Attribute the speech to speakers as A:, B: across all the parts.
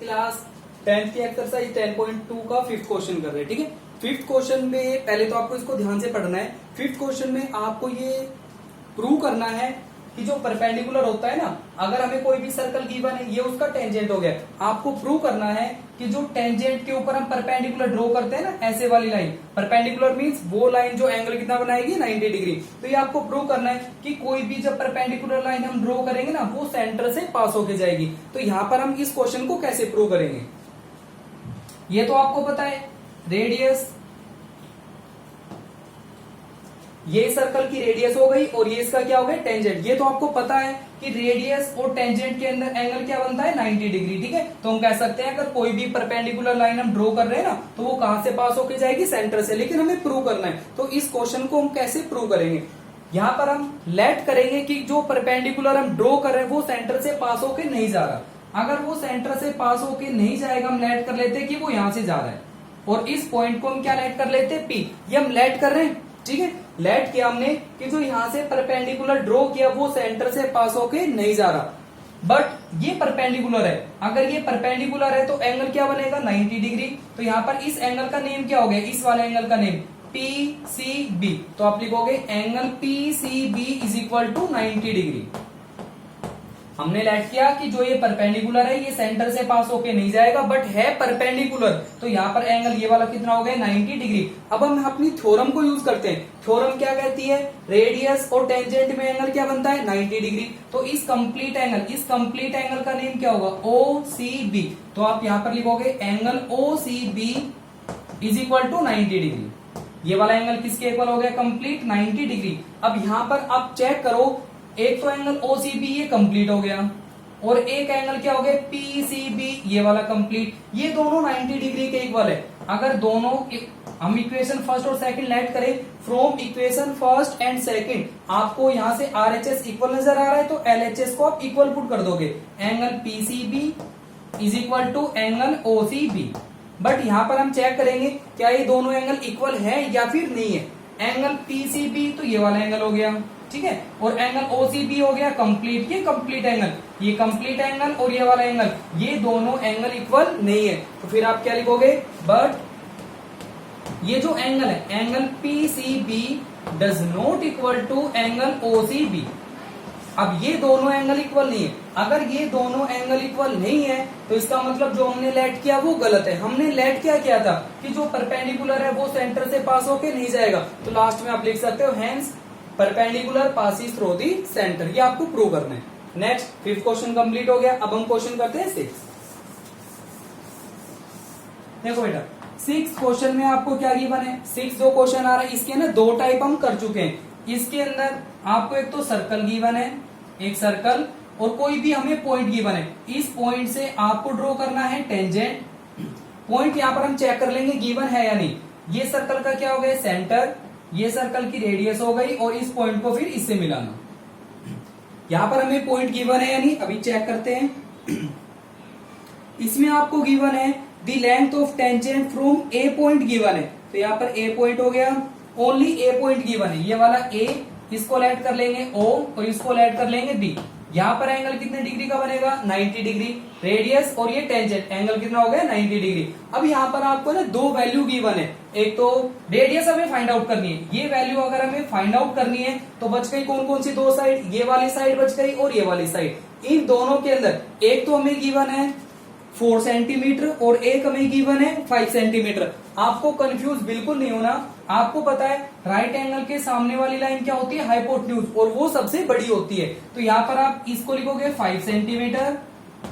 A: Class 10th की exercise 10.2 का fifth question कर रहे हैं। ठीक है, फिफ्थ क्वेश्चन में पहले तो आपको इसको ध्यान से पढ़ना है। फिफ्थ क्वेश्चन में आपको ये प्रूव करना है कि जो परपेंडिकुलर होता है ना, अगर हमें कोई भी सर्कल गिवन है, ये उसका टेंजेंट हो गया। आपको प्रूव करना है कि जो टेंजेंट के ऊपर हम परपेंडिकुलर ड्रॉ करते हैं ना, ऐसे वाली लाइन, परपेंडिकुलर मींस वो लाइन जो एंगल कितना बनाएगी 90 डिग्री। तो ये आपको प्रूव करना है कि कोई भी जब परपेंडिकुलर लाइन हम ड्रॉ करेंगे ना, वो सेंटर से पास होके जाएगी। तो यहां पर हम इस क्वेश्चन को कैसे प्रूव करेंगे, ये तो आपको पता है। रेडियस, ये सर्कल की रेडियस हो गई और ये इसका क्या हो गया, टेंजेंट। ये तो आपको पता है कि रेडियस और टेंजेंट के अंदर एंगल क्या बनता है 90 डिग्री। ठीक है, तो हम कह सकते हैं अगर कोई भी परपेंडिकुलर लाइन हम ड्रॉ कर रहे हैं ना, तो वो कहां से पास होके जाएगी, सेंटर से। लेकिन हमें प्रूव करना है, तो इस क्वेश्चन को हम कैसे प्रूव करेंगे। यहां पर हम लेट करेंगे कि जो परपेंडिकुलर हम ड्रॉ कर रहे हैं वो सेंटर से पास होके नहीं जा रहा। अगर वो सेंटर से पास होके नहीं जाएगा, हम लेट कर लेते हैं कि वो यहां से जा रहा है, और इस पॉइंट को हम क्या लेट कर लेते हैं, पी। ये हम लेट कर रहे हैं। ठीक है, लेट किया हमने कि जो यहां से परपेंडिकुलर ड्रॉ किया वो सेंटर से पास होके नहीं जा रहा, बट ये परपेंडिकुलर है। अगर ये परपेंडिकुलर है तो एंगल क्या बनेगा 90 डिग्री। तो यहां पर इस एंगल का नेम क्या हो गया, इस वाले एंगल का नेम PCB। तो आप लिखोगे angle PCB is equal to 90 degree. हमने लेट किया कि जो ये परपेंडिकुलर है ये सेंटर से पास होके नहीं जाएगा, बट है परपेंडिकुलर। तो यहाँ पर एंगल ये वाला कितना हो गया 90 डिग्री। अब हम अपनी थ्योरम को यूज करते हैं। थ्योरम क्या कहती है, रेडियस और टेंजेंट में एंगल क्या बनता है 90 डिग्री। तो इस कंप्लीट एंगल का नेम क्या होगा, OCB। तो आप यहाँ पर लिखोगे angle OCB is equal to 90 degree. ये वाला एंगल किसके इक्वल हो गया, कंप्लीट 90 डिग्री। अब यहाँ पर आप चेक करो, एक तो एंगल OCB ये कंप्लीट हो गया, और एक एंगल क्या हो गया PCB ये वाला कंप्लीट। ये दोनों 90 डिग्री के इक्वल है। अगर दोनों हम इक्वेशन फर्स्ट और सेकंड लेट करें, from equation first and second आपको यहां से RHS इक्वल नजर आ रहा है, तो LHS को आप इक्वल पुट कर दोगे। Angle PCB is equal to angle OCB। But यहां पर हम चेक करेंगे क्या ये दोनों एंगल इक्वल है या फिर नहीं है। एंगल PCB तो ये वाला एंगल हो गया, ठीक है, और एंगल OCB हो गया कंप्लीट, ये कंप्लीट एंगल, ये कंप्लीट एंगल और ये वाला एंगल, ये दोनों एंगल इक्वल नहीं है। तो फिर आप क्या लिखोगे, बट ये जो एंगल है angle PCB does not equal to angle OCB। अब ये दोनों एंगल इक्वल नहीं है। अगर ये दोनों एंगल इक्वल नहीं है तो इसका मतलब जो हमने लेट किया वो गलत है। हमने लेट क्या किया था कि जो परपेंडिकुलर है वो सेंटर से पास होके नहीं जाएगा। तो लास्ट में आप लिख सकते हो hence perpendicular passes through the centre. ये आपको प्रूव करना है। नेक्स्ट फिफ्थ क्वेश्चन कंप्लीट हो गया। अब हम क्वेश्चन करते हैं सिक्स। देखो बेटा, सिक्स क्वेश्चन में आपको क्या गिवन है, सिक्स जो क्वेश्चन आ रहा है इसके ना दो टाइप हम कर चुके हैं। इसके अंदर आपको एक तो सर्कल गिवन है, एक सर्कल, और कोई भी हमें पॉइंट गिवन है। इस पॉइंट से आपको ड्रॉ करना है टेंजेंट। पॉइंट यहां पर हम चेक कर लेंगे गिवन है या नहीं। ये सर्कल का क्या हो गया सेंटर, ये सर्कल की रेडियस हो गई, और इस पॉइंट को फिर इससे मिलाना। यहां पर हमें पॉइंट गिवन है या नहीं, अभी चेक करते हैं। इसमें आपको गिवन है the length of tangent from A point given है। तो यहां पर ए पॉइंट हो गया, ओनली ए पॉइंट गिवन है, ये वाला ए, इसको लेट कर लेंगे O और इसको लेट कर लेंगे B। यहाँ पर एंगल कितने डिग्री का बनेगा 90 डिग्री। रेडियस और ये टेंजेंट एंगल कितना हो गया 90 डिग्री। अब यहाँ पर आपको ना दो वैल्यू गिवन है। एक तो रेडियस हमें फाइंड आउट करनी है। ये वैल्यू अगर हमें फाइंड आउट करनी है तो बच गई कौन कौन सी दो साइड, ये वाली साइड बच गई और ये वाली साइड। इन दोनों के अंदर एक तो हमें गिवन है 4 सेंटीमीटर और एक हमें गिवन है 5 सेंटीमीटर। आपको कंफ्यूज बिल्कुल नहीं होना। आपको पता है राइट एंगल के सामने वाली लाइन क्या होती है, हाइपोटेन्यूज, और वो सबसे बड़ी होती है। तो यहाँ पर आप इसको लिखोगे 5 सेंटीमीटर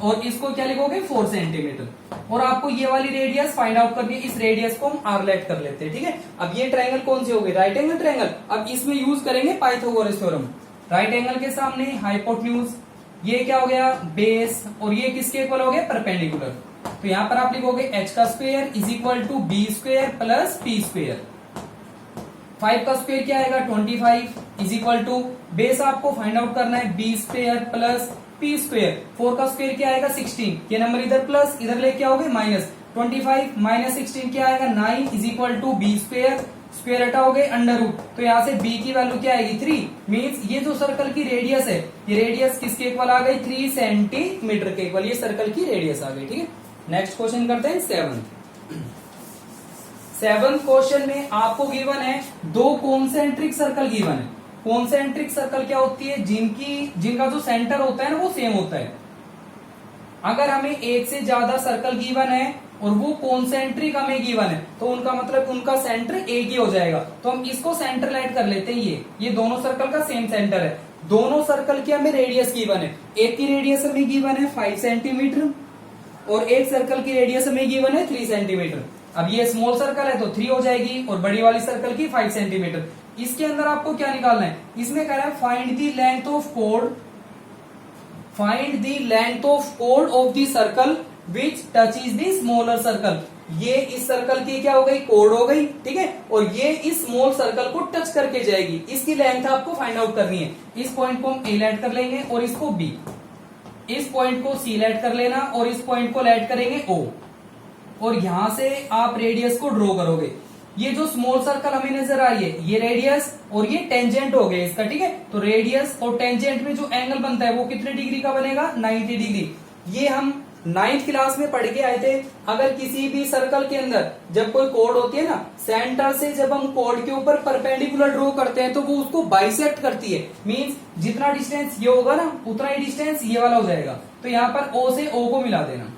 A: और इसको क्या लिखोगे 4 सेंटीमीटर, और आपको ये वाली रेडियस फाइंड आउट करनी है। इस रेडियस को हम R लेट कर लेते हैं। ठीक है, अब ये ट्रायंगल कौन सी होगी, राइट एंगल ट्रायंगल। अब इसमें यूज करेंगे पाइथागोरस थ्योरम। राइट एंगल के सामने हाइपोटेन्यूज, ये क्या हो गया बेस, और ये किसके इक्वल हो गया परपेंडिकुलर। तो यहाँ पर आप लिखोगे h का square is equal to B square plus P square. 5 का स्क्वायर क्या आएगा 25 इज इक्वल टू बेस आपको फाइंड आउट करना है B square plus P square. 4 का स्क्वायर क्या आएगा 16, ये नंबर इधर प्लस, इधर लेके आओगे माइनस। 25 माइनस 16 क्या आएगा 9 is equal to B square. Square हटाओगे अंडर रूट, तो यहाँ से B की वैल्यू क्या आएगी 3। मीन्स ये जो सर्कल की रेडियस है, ये रेडियस किसके इक्वल आ गई 3 सेंटीमीटर के इक्वल, ये सर्कल की रेडियस आ गई। ठीक है, नेक्स्ट क्वेश्चन करते हैं सेवंथ क्वेश्चन में आपको गिवन है दो कॉन्सेंट्रिक सर्कल गिवन है। कॉन्सेंट्रिक सर्कल क्या होती है? जिनका जो सेंटर होता है ना वो सेम होता है। अगर हमें एक से ज्यादा सर्कल गिवन है और वो कॉन्सेंट्रिक हमें गिवन है तो उनका मतलब उनका सेंटर एक ही हो जाएगा। तो हम इसको सेंटर लाइट कर लेते हैं। ये दोनों सर्कल का सेम सेंटर है। दोनों सर्कल की हमें रेडियस गिवन है। एक की रेडियस हमें गिवन है 5 सेंटीमीटर और एक सर्कल की रेडियस हमें गिवन है 3 सेंटीमीटर। अब ये स्मॉल सर्कल है तो 3 हो जाएगी और बड़ी वाली सर्कल की 5 सेंटीमीटर। इसके अंदर आपको क्या निकालना है? इसमें कह रहा है find the length of code of the circle which touches the smaller circle. ये इस सर्कल की क्या हो गई? कोड हो गई, ठीक है। और ये इस स्मॉल सर्कल को टच करके जाएगी। इसकी लेंथ आपको फाइंड आउट करनी है। इस पॉइंट को हम ए लेट कर लेंगे और इसको बी, इस पॉइंट को सी लेट कर लेना और इस पॉइंट को लेट करेंगे ओ, और यहां से आप रेडियस को ड्रॉ करोगे। ये जो स्मॉल सर्कल हमें नजर आ रही है ये रेडियस और ये टेंजेंट हो गया इसका, ठीक है। तो रेडियस और टेंजेंट में जो एंगल बनता है वो कितने डिग्री का बनेगा? 90 डिग्री। ये हम 9th क्लास में पढ़ के आए थे। अगर किसी भी सर्कल के अंदर जब कोई कोड होती है ना, सेंटर से जब हम कोड के ऊपर परपेंडिकुलर ड्रॉ करते हैं तो वो उसको बाइसेक्ट करती है। मींस जितना डिस्टेंस ये होगा ना उतना ही डिस्टेंस ये वाला हो जाएगा। तो यहाँ पर ओ से ओ को मिला देना।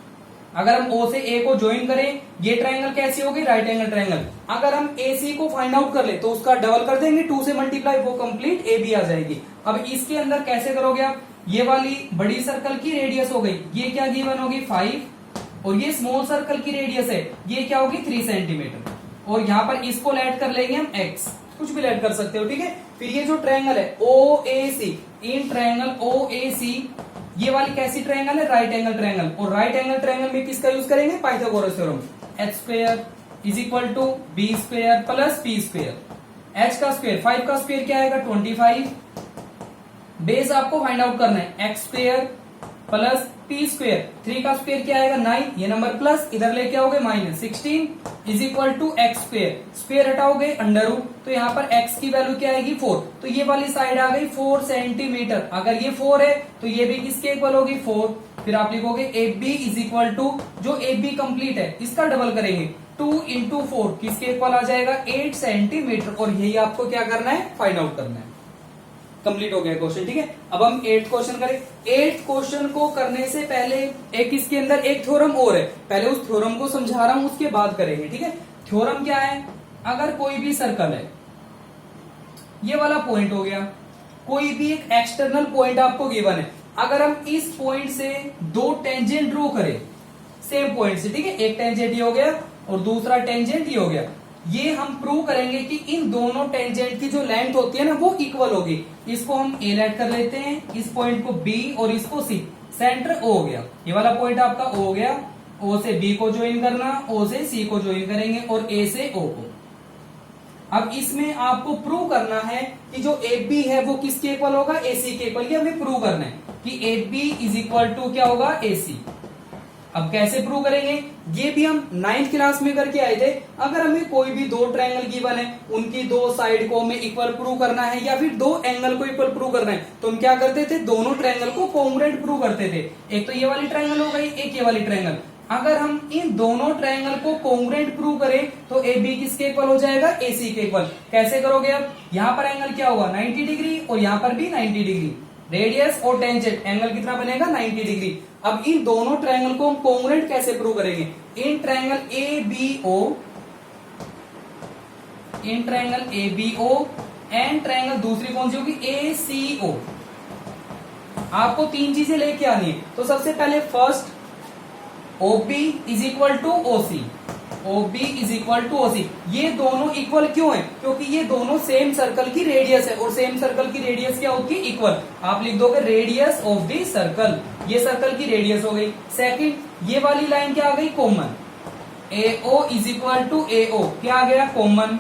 A: अगर हम ओ से ए को ज्वाइन करें, ये ट्रायंगल कैसी होगी? Right angle triangle. अगर हम ए सी को फाइंड आउट कर ले तो उसका डबल कर देंगे, 2 से मल्टीप्लाई, वो कंप्लीट ए बी आ जाएगी। अब इसके अंदर कैसे करोगे आप? ये वाली बड़ी सर्कल की रेडियस हो गई, ये क्या गिवन होगी? 5, और ये स्मॉल सर्कल की रेडियस है, ये क्या होगी? 3 सेंटीमीटर। और यहाँ पर इसको लेट कर लेंगे हम एक्स, कुछ भी लेट कर सकते हो, ठीक है। फिर ये जो ट्रायंगल है ओ ए सी, इन ट्रायंगल ओ ए सी, ये वाली कैसी ट्रायंगल है? Right angle triangle. और राइट एंगल ट्रायंगल में किसका यूज करेंगे? Pythagoras theorem. H square is equal to B square plus P square. H का स्क्वायर 5 का स्क्वायर क्या आएगा? 25। बेस आपको फाइंड आउट करना है, x square plus P square. 3 का स्क्वायर क्या आएगा? 9। ये नंबर प्लस इधर लेके आओगे minus 16 is equal to X square. Square हटाओगे अंडर रूट, तो यहाँ पर एक्स की वैल्यू क्या आएगी? 4। तो ये वाली साइड आ गई 4 सेंटीमीटर। अगर ये 4 है तो ये भी किसके इक्वल होगी? 4। फिर आप लिखोगे A B is equal to, जो ए बी कंप्लीट है इसका डबल करेंगे, 2 इंटू 4 किसके इक्वल आ जाएगा? 8 सेंटीमीटर। और यही आपको क्या करना है? फाइंड आउट करना है। कंप्लीट हो गया क्वेश्चन, ठीक है। अब हम 8th क्वेश्चन करें। 8th क्वेश्चन को करने से पहले एक इसके अंदर एक थ्योरम और है, पहले उस थ्योरम को समझा रहा हूं, उसके बाद करेंगे, ठीक है। थ्योरम क्या है? अगर कोई भी सर्कल है, ये वाला पॉइंट हो गया, कोई भी एक एक्सटर्नल पॉइंट आपको गिवन है, अगर हम इस पॉइंट से दो टेंजेंट ड्रॉ करें सेम पॉइंट से, ठीक है, एक टेंजेंट ये हो गया और दूसरा टेंजेंट ये हो गया, ये हम प्रूव करेंगे कि इन दोनों टेंजेंट की जो लेंथ होती है ना वो इक्वल होगी। इसको हम ए लेट कर लेते हैं, इस पॉइंट को बी और इसको सी। सेंटर ओ हो गया, ये वाला पॉइंट आपका ओ हो गया। ओ से बी को ज्वाइन करना, ओ से सी को ज्वाइन करेंगे और ए से ओ को। अब इसमें आपको प्रूव करना है कि जो ए बी है वो किसके इक्वल होगा? ए सी के इक्वल। ये हमें प्रूव करना है कि A B is equal to क्या होगा? ए सी। अब कैसे प्रूव करेंगे? ये भी हम 9th क्लास में करके आए थे। अगर हमें कोई भी दो ट्रायंगल गिवन है, उनकी दो साइड को हमें इक्वल प्रूव करना है या फिर दो एंगल को इक्वल प्रूव करना है, तो हम क्या करते थे? दोनों ट्रायंगल को कॉन्ग्रुएंट प्रूव करते थे। एक तो ये वाली ट्रायंगल हो गई, एक ये वाली ट्रायंगल। अगर हम इन दोनों ट्रायंगल को कॉन्ग्रुएंट प्रूव करें तो ए बी किसके इक्वल हो जाएगा? ए सी के इक्वल। कैसे करोगे? अब यहाँ पर एंगल क्या होगा? 90 डिग्री और यहाँ पर भी 90 डिग्री। रेडियस और टेंजेंट एंगल कितना बनेगा? 90 डिग्री। अब इन दोनों ट्रायंगल को हम कॉन्ग्रुएंट कैसे प्रूव करेंगे? In triangle A B O, in triangle A B O and triangle दूसरी कौन सी होगी? ए सी ओ। आपको तीन चीजें लेके आनी है। तो सबसे पहले first OB is equal to OC, OB is equal to OC। ये दोनों इक्वल क्यों है? क्योंकि ये दोनों सेम सर्कल की रेडियस है और सेम सर्कल की रेडियस क्या होगी? इक्वल। आप लिख दोगे रेडियस ऑफ द सर्कल, ये सर्कल की रेडियस हो गई। सेकंड, ये वाली लाइन क्या आ गई? Common. AO is equal to AO, क्या आ गया? कॉमन।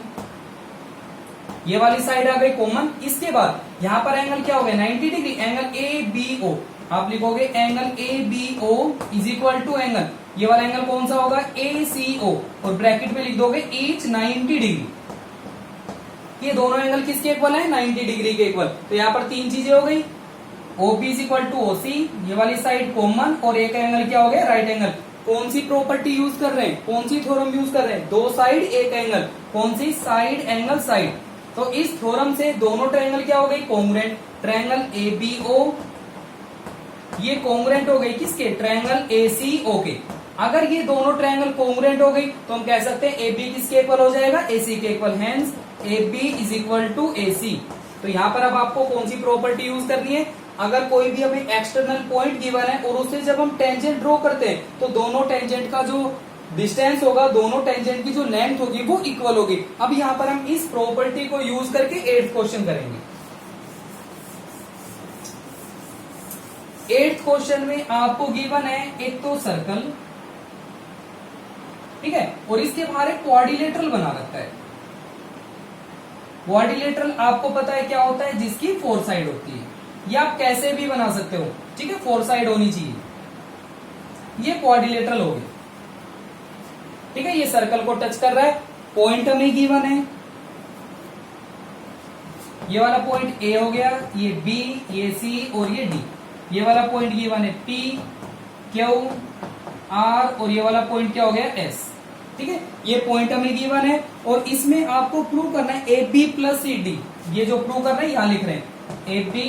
A: ये वाली साइड आ गई कॉमन। इसके बाद यहां पर एंगल क्या हो गया? 90 डिग्री। एंगल ABO, आप लिखोगे angle ABO is equal to angle, ये वाला एंगल कौन सा होगा? ACO, और ब्रैकेट में लिख दोगे ईच 90 डिग्री। ये दोनों एंगल किसके इक्वल है? 90 डिग्री के इक्वल। तो यहाँ पर तीन चीजें हो गई, OB is equal to OC, ये वाली साइड कॉमन, और एक एंगल क्या हो गया? Right angle. कौन सी प्रॉपर्टी यूज कर रहे हैं, कौन सी थ्योरम यूज कर रहे हैं, दो साइड एक एंगल, कौन सी साइड एंगल साइड। तो इस थ्योरम से दोनों ट्रायंगल क्या हो गई, कॉन्ग्रुएंट। ट्रायंगल एबीओ ये कॉन्ग्रुएंट हो गई किसके, ट्रायंगल एसीओ के। अगर ये दोनों ट्रायंगल कॉन्ग्रुएंट हो गई तो हम कह सकते हैं एबी किसके इक्वल हो जाएगा, एसी के equal. Hence AB is equal to AC। तो यहां पर अब आपको कौन सी प्रॉपर्टी यूज करनी है, अगर कोई भी हमें एक्सटर्नल पॉइंट गिवन है और उससे जब हम टेंजेंट ड्रॉ करते हैं तो दोनों टेंजेंट का जो डिस्टेंस होगा, दोनों टेंजेंट की जो लेंथ होगी वो इक्वल होगी। अब यहां पर हम इस प्रॉपर्टी को यूज करके 8th क्वेश्चन करेंगे। 8th क्वेश्चन में आपको गिवन है एक तो सर्कल, ठीक है, और इसके बाहर एक क्वाड्रिलेटरल बना रखा है। क्वाड्रिलेटरल आपको पता है क्या होता है, जिसकी 4 साइड होती है, या आप कैसे भी बना सकते हो, ठीक है, 4 साइड होनी चाहिए। ये क्वाड्रिलेटरल हो गया, ठीक है। ये सर्कल को टच कर रहा है, पॉइंट हमें गिवन है, ये वाला पॉइंट ए हो गया, ये बी, ये सी और ये डी। ये वाला पॉइंट गिवन है पी, क्यू, आर और ये वाला पॉइंट क्या हो गया, एस, ठीक है। ये पॉइंट हमें गिवन है और इसमें आपको प्रूव करना है A B plus C D. ये जो प्रूव कर रहे हैं यहां लिख रहे हैं, A B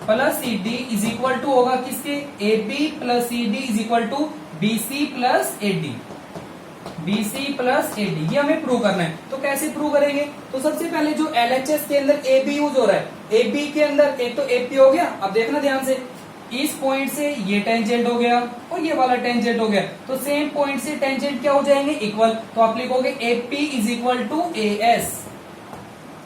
A: plus C D is equal to होगा किसके, A B plus C D is equal to B C plus A D, B C plus A D. ये हमें प्रूव करना है। तो कैसे प्रूव करेंगे, तो सबसे पहले जो एलएचएस के अंदर ए बी यूज हो रहा है, ए बी के अंदर एक तो एपी हो गया। अब देखना ध्यान से, इस पॉइंट से ये टेंजेंट हो गया और ये वाला टेंजेंट हो गया, तो सेम पॉइंट से टेंजेंट क्या हो जाएंगे, इक्वल। तो आप लिखोगे AP is equal to A S,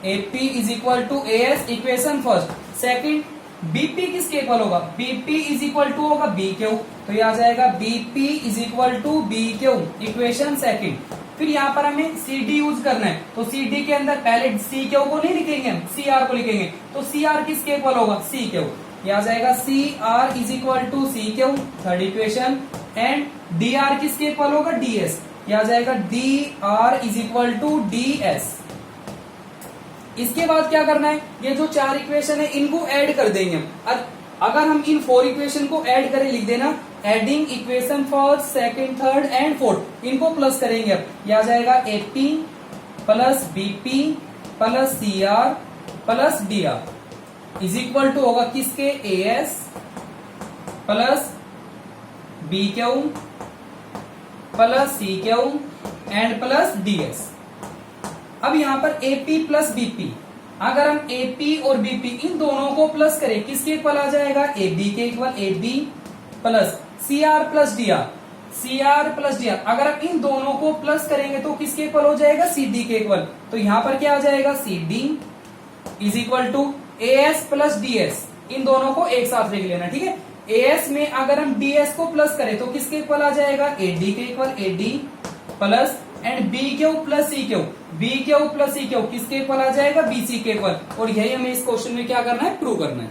A: AP is equal to A S, equation first. Second, BP किसके इक्वल होगा, बीपी इज इक्वल टू होगा बी क्यू, तो ये आ जाएगा BP is equal to B Q, equation second. फिर यहाँ पर हमें सी डी यूज करना है, तो सी डी के अंदर पहले सी क्यू को नहीं लिखेंगे, हम सी आर को लिखेंगे। तो सी आर किसके इक्वल होगा, सी क्यू, ये आ जाएगा C R is equal to C Q, third equation. And D R किसके इक्वल होगा, डी एस, ये आ जाएगा D R is equal to D S. इसके बाद क्या करना है, ये जो 4 इक्वेशन है इनको ऐड कर देंगे हम। अगर हम इन 4 इक्वेशन को ऐड करें, लिख देना adding equation first, second, third and fourth, इनको प्लस करेंगे। अब ये आ जाएगा AP plus BP plus C R plus D R is equal to होगा किसके, A S plus B Q plus C Q and plus D S. अब यहां पर एपी प्लस बीपी, अगर हम एपी और बीपी इन दोनों को प्लस करें, किसके इक्वल आ जाएगा, ए बी के equal, A B plus C R plus D R, C R plus D R. अगर हम इन दोनों को प्लस करेंगे तो किसके इक्वल हो जाएगा, सी डी के इक्वल। तो यहां पर क्या आ जाएगा, C D is equal to A S plus D S, इन दोनों को एक साथ लिख लेना, ठीक है। ए एस में अगर हम डी एस को प्लस करें तो किसके इक्वल आ जाएगा, ए डी के equal, A D plus and B Q plus C Q, B Q plus C Q किसके इक्वल आ जाएगा, बी सी के इक्वल। और यही हमें इस क्वेश्चन में क्या करना है, प्रूव करना है।